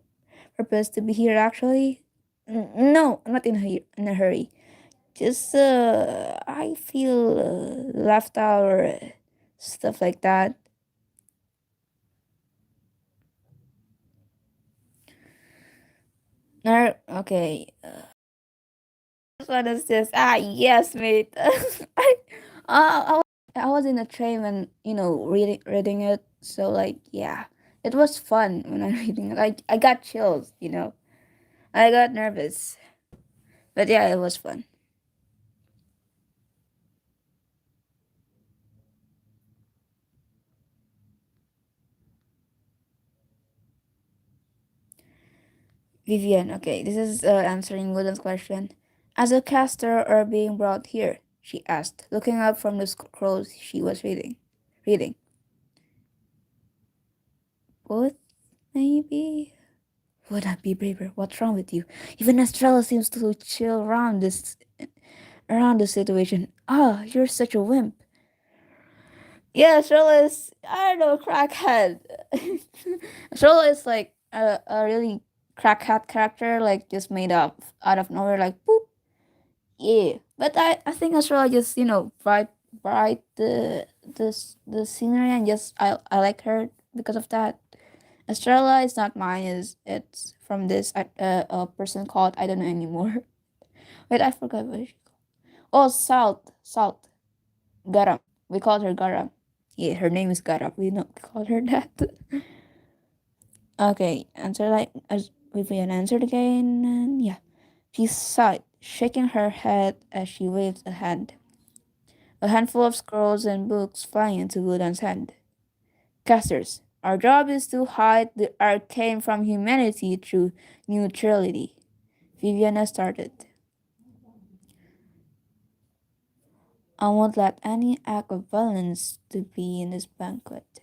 Purpose to be here actually? No, I'm not in a hurry. Just I feel left out or stuff like that. Okay. What is this? Ah, yes, mate. I was in a train when reading it. So like yeah, it was fun when I reading it. I got chills. I got nervous. But yeah, it was fun. Vivian, okay, this is answering Woodland's question. As a caster are being brought here? She asked, looking up from the scrolls she was reading. Reading. Both, maybe? Would I be braver? What's wrong with you? Even Estrella seems to chill around the situation. Ah, you're such a wimp. Yeah, Estrella is, I don't know, crackhead. Estrella is like a really crackhead character, like just made up out of nowhere, like boop. Yeah, but I think Estrella just bright the scenery, and just I like her because of that. Estrella is not mine. Is it's from this a person called I don't know anymore. Wait, I forgot what she called. Oh, Salt Garam. We called her Garam. Yeah, her name is Garam. We not call her that. Okay, answer like as Vivian answered again, and yeah, she sighed, shaking her head as she waved a hand. A handful of scrolls and books flying into Wudan's hand. Casters, our job is to hide the arcane from humanity through neutrality. Viviana started. I won't let any act of violence to be in this banquet.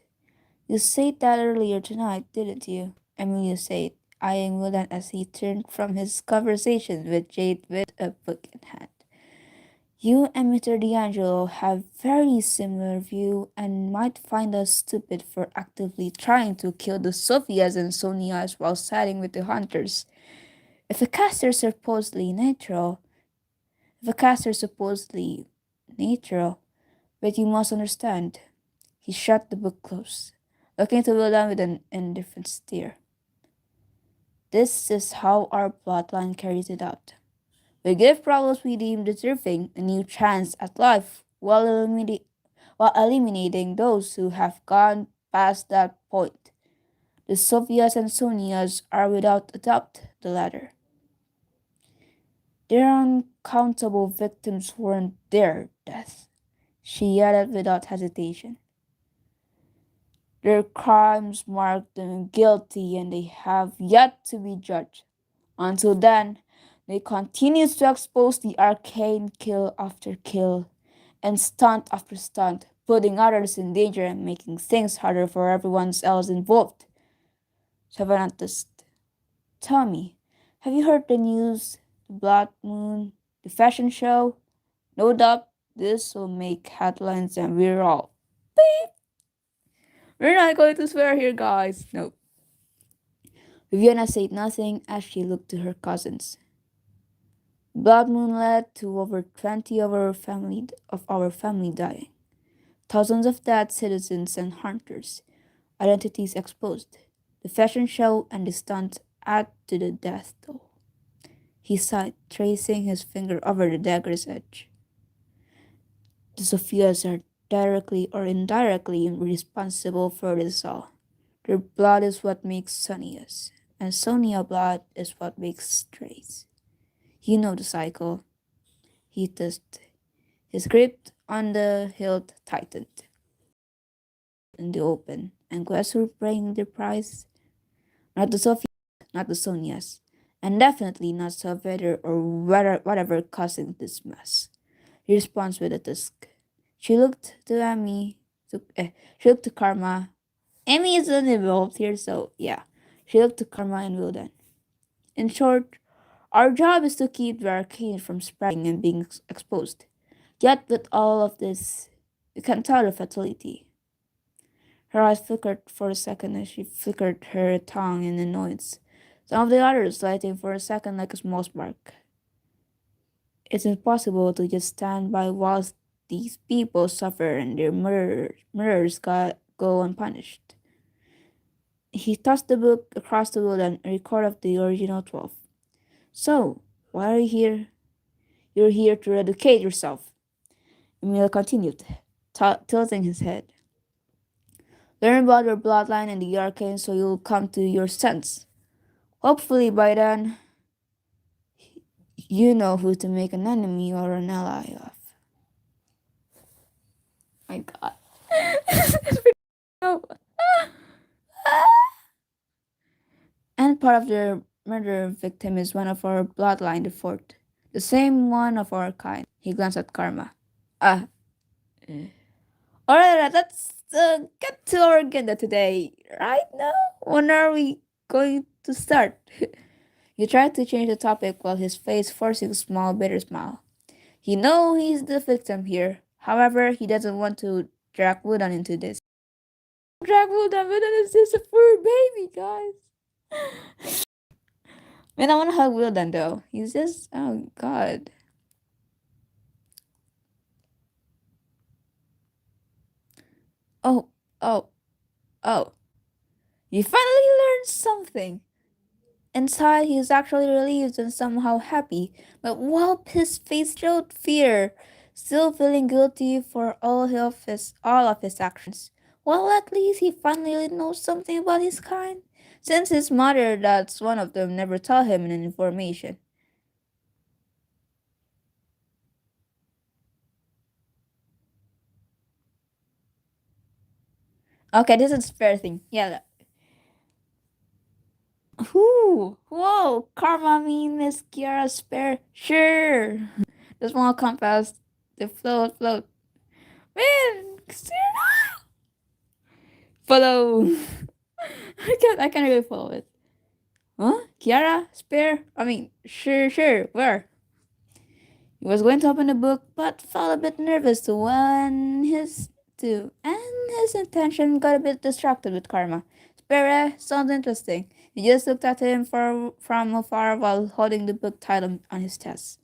You said that earlier tonight, didn't you? Emilio said, eyeing Willan as he turned from his conversation with Jade with a book in hand. You and Mr. D'Angelo have very similar view and might find us stupid for actively trying to kill the Sophias and Sonias while siding with the hunters. If a caster is supposedly neutral, if a caster is supposedly neutral, but you must understand, he shut the book close, looking to William with an indifferent stare. This is how our bloodline carries it out. We give problems we deem deserving a new chance at life while eliminating those who have gone past that point. The Sophias and Sonias are without a doubt the latter. Their uncountable victims weren't their death, she added without hesitation. Their crimes mark them guilty and they have yet to be judged. Until then, they continue to expose the arcane kill after kill and stunt after stunt, putting others in danger and making things harder for everyone else involved. Savannah, tell me, have you heard the news? The Blood Moon, the fashion show? No doubt this will make headlines and we're all. We're not going to swear here, guys. No. Viviana said nothing as she looked to her cousins. Blood Moon led to over 20 of our family dying. Thousands of dead citizens and hunters, identities exposed. The fashion show and the stunt add to the death toll. He sighed, tracing his finger over the dagger's edge. The Sophias are directly or indirectly responsible for this all. Their blood is what makes Sonia's, and Sonia blood is what makes Trace. You know the cycle. He touched his grip on the hilt tightened in the open, and guess who bring the prize? Not the Sophias, not the Sonias, and definitely not Salvador or whatever causing this mess. He responds with a tusk. She looked to Amy. She looked to Karma. Amy isn't involved here, so yeah. She looked to Karma and Wilden. In short, our job is to keep the arcane from spreading and being exposed. Yet, with all of this, you can tell the fatality. Her eyes flickered for a second as she flickered her tongue in annoyance. Some of the others lighting for a second like a small spark. It's impossible to just stand by whilst these people suffer and their murderers go unpunished. He tossed the book across the room and a record of the original 12. So, why are you here? You're here to educate yourself. Emil continued, tilting his head. Learn about your bloodline and the arcane so you'll come to your sense. Hopefully by then, You know who to make an enemy or an ally of. My god. No. And part of the murder victim is one of our bloodline, the fourth. The same one of our kind. He glanced at Karma. Ah. Alright, let's get to our agenda today. Right now? When are we going to start? He tried to change the topic while his face forcing a small, bitter smile. He knows he's the victim here. However, he doesn't want to drag Woodan into this. Drag Woodan, Woodan is just a poor baby, guys. Man, I want to hug Wildan though. He's just, oh god. Oh, oh, oh. You finally learned something. Inside, he is actually relieved and somehow happy, but while his face showed fear, still feeling guilty for all of his actions. Well, at least he finally knows something about his kind, since his mother, that's one of them, never told him any information. Okay, this is fair thing. Yeah. Whoo! Whoa! Karma mean Miss Kiara spare? Sure! The small compass, the float. Man! Kiara! Follow! I can't really follow it. Huh? Kiara? Spare? I mean, sure. Where? He was going to open the book, but felt a bit nervous and his attention got a bit distracted with Karma. Spare sounds interesting. He just looked at him from afar while holding the book tight on his chest.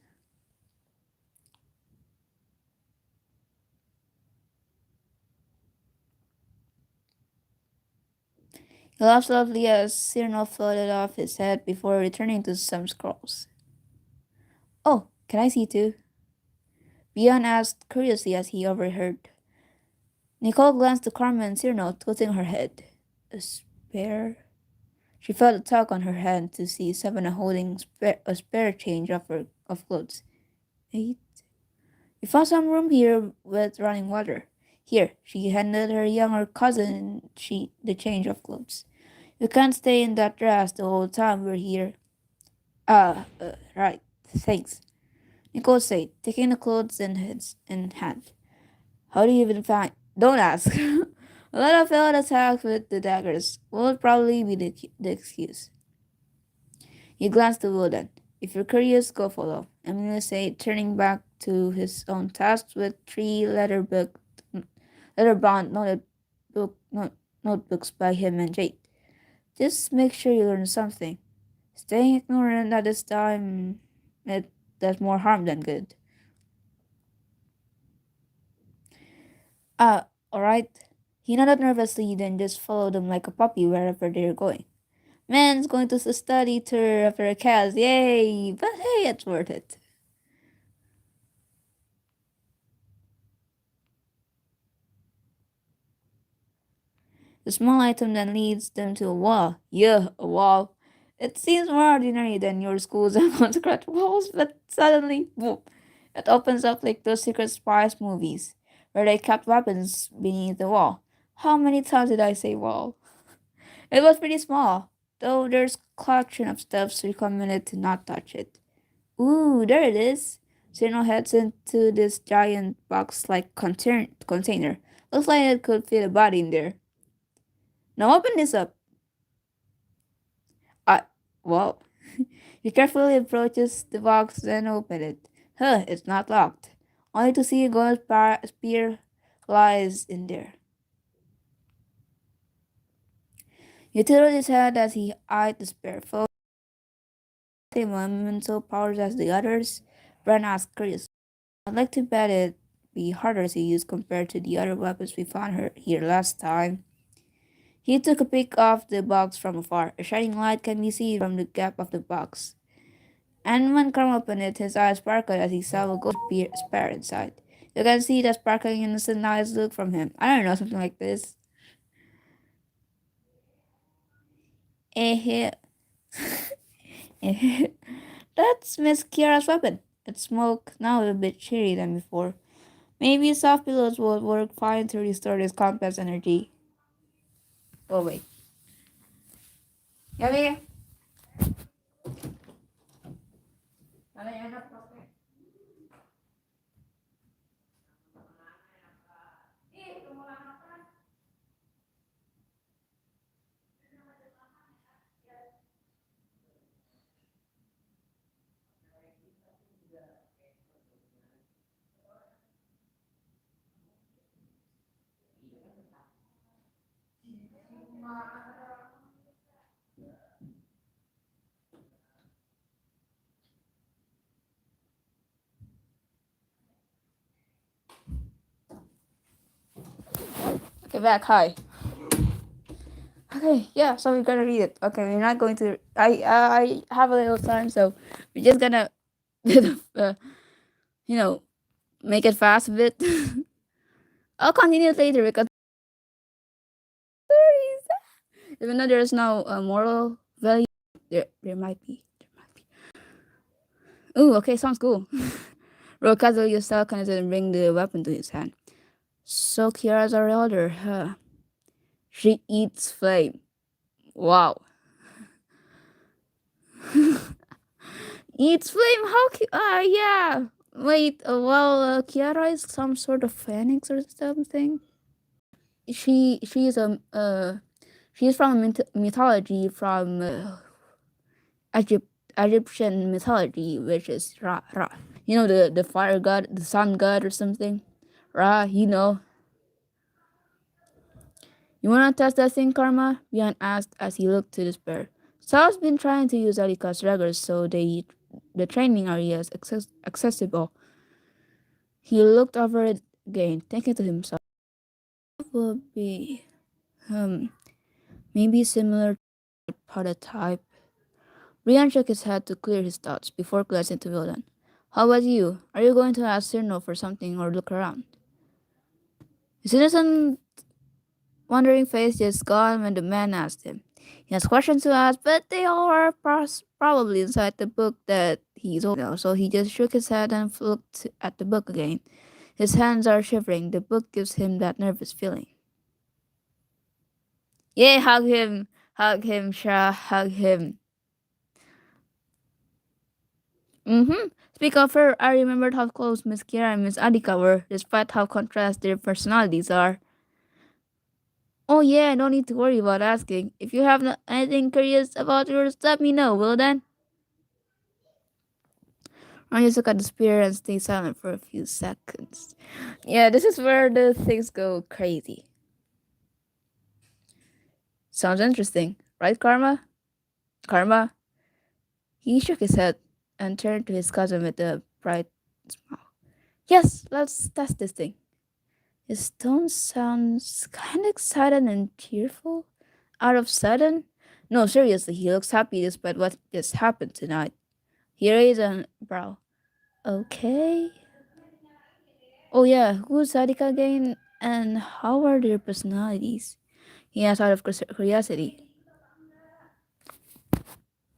He laughed softly as Cyrano floated off his head before returning to some scrolls. Oh, can I see too? Bion asked curiously as he overheard. Nicole glanced to Carmen and Cyrano, tilting her head. A spare? She felt a tug on her hand to see Savannah holding a spare change of clothes. 8. We found some room here with running water. Here, she handed her younger cousin the change of clothes. You can't stay in that dress the whole time we're here. Right. Thanks. Nicole said, taking the clothes in hand. How do you even find? Don't ask. A lot of failed attacks with the daggers will probably be the excuse. He glanced to Wilden. If you're curious, go follow. Emilio said, turning back to his own tasks with three leather-bound notebooks by him and Jade. Just make sure you learn something. Staying ignorant at this time, it does more harm than good. Alright. He nodded nervously, then just followed them like a puppy wherever they're going. Man's going to study tour after a cast, yay! But hey, it's worth it. The small item then leads them to a wall. Yeah, a wall. It seems more ordinary than your school's scratch walls, but suddenly, boom, it opens up like those secret spies movies, where they kept weapons beneath the wall. How many times did I say wall? It was pretty small, though there's collection of stuff so recommended to not touch it. Ooh, there it is. Zeno heads into this giant box-like container. Looks like it could fit a body in there. Now open this up. I, well, he carefully approaches the box and open it. Huh, it's not locked. Only to see a gold spear lies in there. He tilted his head as he eyed the spear. Foe same elemental powers as the others. Bran asked curiously. I'd like to bet it'd be harder to use compared to the other weapons we found here last time. He took a peek of the box from afar. A shining light can be seen from the gap of the box. And when Carl opened it, his eyes sparkled as he saw a gold spear inside. You can see the sparkling innocent eyes look from him. I don't know, something like this. Eh, eh. That's Miss Kiara's weapon. Its smoke now a bit cheery than before. Maybe soft pillows will work fine to restore this compass energy. Oh wait. Yummy. Okay, back. Hi. Okay, yeah. So we're gonna read it. Okay, we're not going to. I have a little time, so we're just gonna, you know, make it fast a bit. I'll continue later because even though there's no moral value, there might be. There might be. Ooh, okay, sounds cool. Rokazu yourself kind of bring the weapon to his hand. So Kiara's our elder, huh? She eats flame. Wow. Eats flame? How? Yeah. Wait. Well, Kiara is some sort of phoenix or something. She's she's from mythology from Egypt Egyptian mythology, which is Ra Ra. You know the fire god, the sun god or something. Ra. You know. You wanna test that thing, Karma? Bian asked as he looked to despair. Sal's been trying to use Alika's records so the training area is accessible. He looked over it again, thinking to himself, "What would be, um, maybe similar to a prototype?" Rian shook his head to clear his thoughts before glancing to Wildan. How about you? Are you going to ask Cyrno for something or look around? His innocent, wondering face just gone when the man asked him. He has questions to ask, but they all are probably inside the book that he's holding now, so he just shook his head and looked at the book again. His hands are shivering. The book gives him that nervous feeling. Yeah, hug him, Shah, hug him. Mm-hmm. Speak of her, I remembered how close Miss Kira and Miss Adika were, despite how contrast their personalities are. Oh yeah, no need to worry about asking. If you have anything curious about yours, let me know, will then? I just look at the spear and stay silent for a few seconds. Yeah, this is where the things go crazy. Sounds interesting, right, Karma? Karma? He shook his head and turned to his cousin with a bright smile. Yes, let's test this thing. His tone sounds kind of excited and tearful. Out of sudden? No, seriously, he looks happy despite what just happened tonight. He raised an brow. Okay. Oh yeah, who's Sadika again? And how are their personalities? He asked out of curiosity.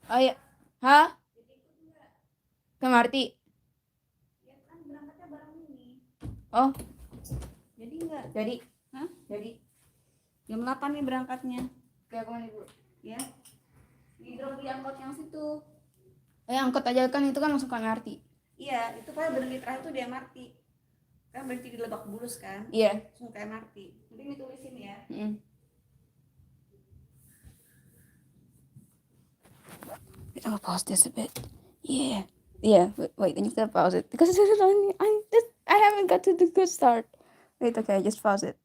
Oh yeah. Hah? Ke Marti? Oh, Jadi enggak? jadi? Hah? Jadi? Jam 8 nih berangkatnya. Kayak kemana ibu? Ya. Di drop di angkot yang situ. Angkot aja kan itu kan langsung ke MRT. Iya, itu kan berhenti terakhir tuh di MRT. Kan berhenti di Lebak Bulus kan? Iya. Langsung ke MRT. Nanti ditulisin ya. Wait, I'll pause this a bit. Yeah. Yeah. Wait, I need to pause it because I haven't got to the good start. Wait, okay, just pause it.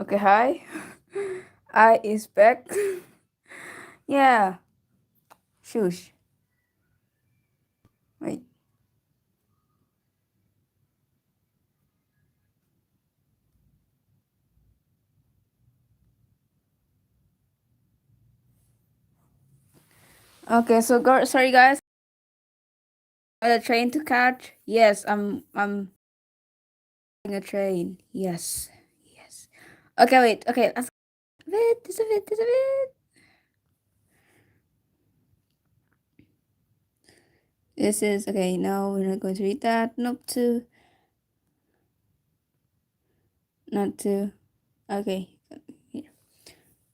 Okay, hi. I is back. Yeah. Shush. Wait. Okay, so sorry guys. A train to catch? Yes, I'm a train. Yes. Yes. Okay, wait. Okay, let's this a bit. This is okay, no, we're not going to read that. Nope, not to. Okay. Here.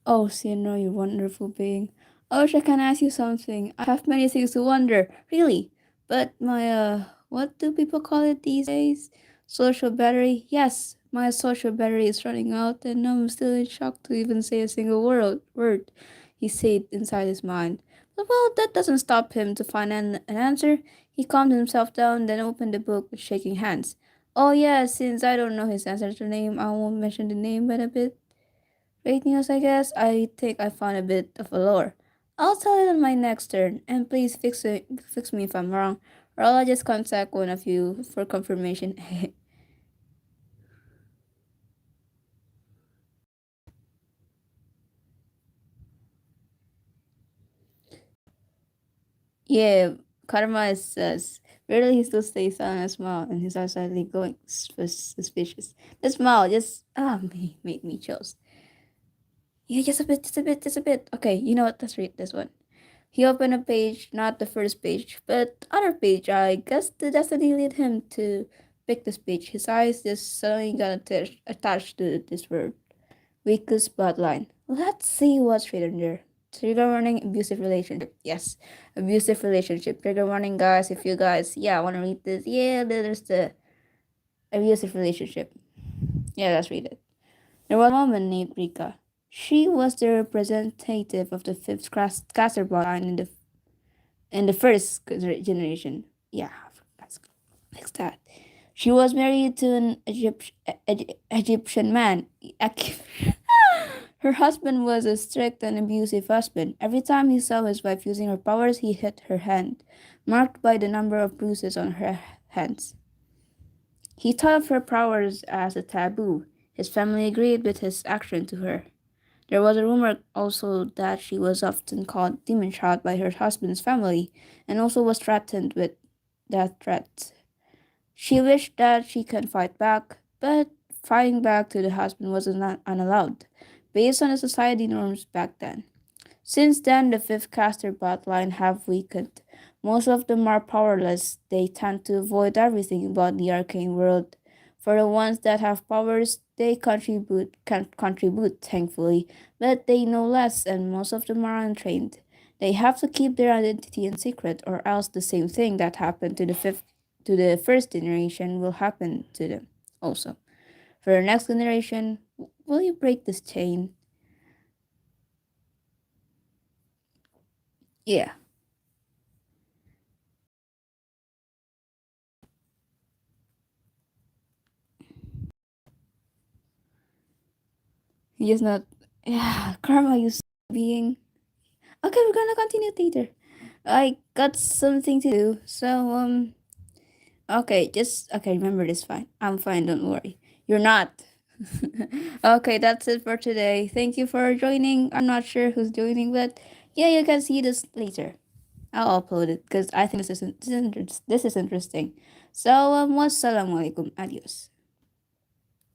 Oh, Sienna, you wonderful being. Oh, I can ask you something. I have many things to wonder, really. But my, what do people call it these days? Social battery? Yes, my social battery is running out, and I'm still in shock to even say a single word, he said inside his mind. But well, that doesn't stop him to find an answer. He calmed himself down, then opened the book with shaking hands. Oh, yeah, since I don't know his answer to the name, I won't mention the name, but a bit. Great news, I guess. I think I found a bit of a lore. I'll tell it on my next turn, and please fix me if I'm wrong, or I'll just contact one of you for confirmation. Yeah, Karma says, really he still stays silent and smile, and his eyes slightly going suspicious. The smile just made me chills. Yeah, just a bit. Okay, you know what? Let's read this one. He opened a page, not the first page, but other page. I guess the destiny led him to pick this page. His eyes just suddenly got attached to this word. Weekly spotline. Let's see what's written there. Trigger warning, abusive relationship. Yes, abusive relationship. Trigger warning, guys. If you guys, want to read this, there's the abusive relationship. Yeah, let's read it. There was a woman named Rika. She was the representative of the fifth caster line in the first generation. Yeah, that's like that. She was married to an Egyptian man. Her husband was a strict and abusive husband. Every time he saw his wife using her powers, he hit her hand, marked by the number of bruises on her hands. He thought of her powers as a taboo. His family agreed with his action to her. There was a rumor also that she was often called Demon Child by her husband's family and also was threatened with death threats. She wished that she could fight back, but fighting back to the husband was unallowed, based on the society norms back then. Since then, the fifth caster bloodline have weakened. Most of them are powerless. They tend to avoid everything about the arcane world. For the ones that have powers, they can contribute, thankfully, but they know less, and most of them are untrained. They have to keep their identity in secret, or else the same thing that happened to the first generation will happen to them. Also, for the next generation, will you break this chain? Yeah. He is not. Yeah, karma used to being. Okay, we're gonna continue later. I got something to do, so Okay, just okay. Remember this. Fine, I'm fine. Don't worry. You're not. Okay, that's it for today. Thank you for joining. I'm not sure who's joining, but yeah, you can see this later. I'll upload it because I think this is interesting. So wassalamualaikum. Adios.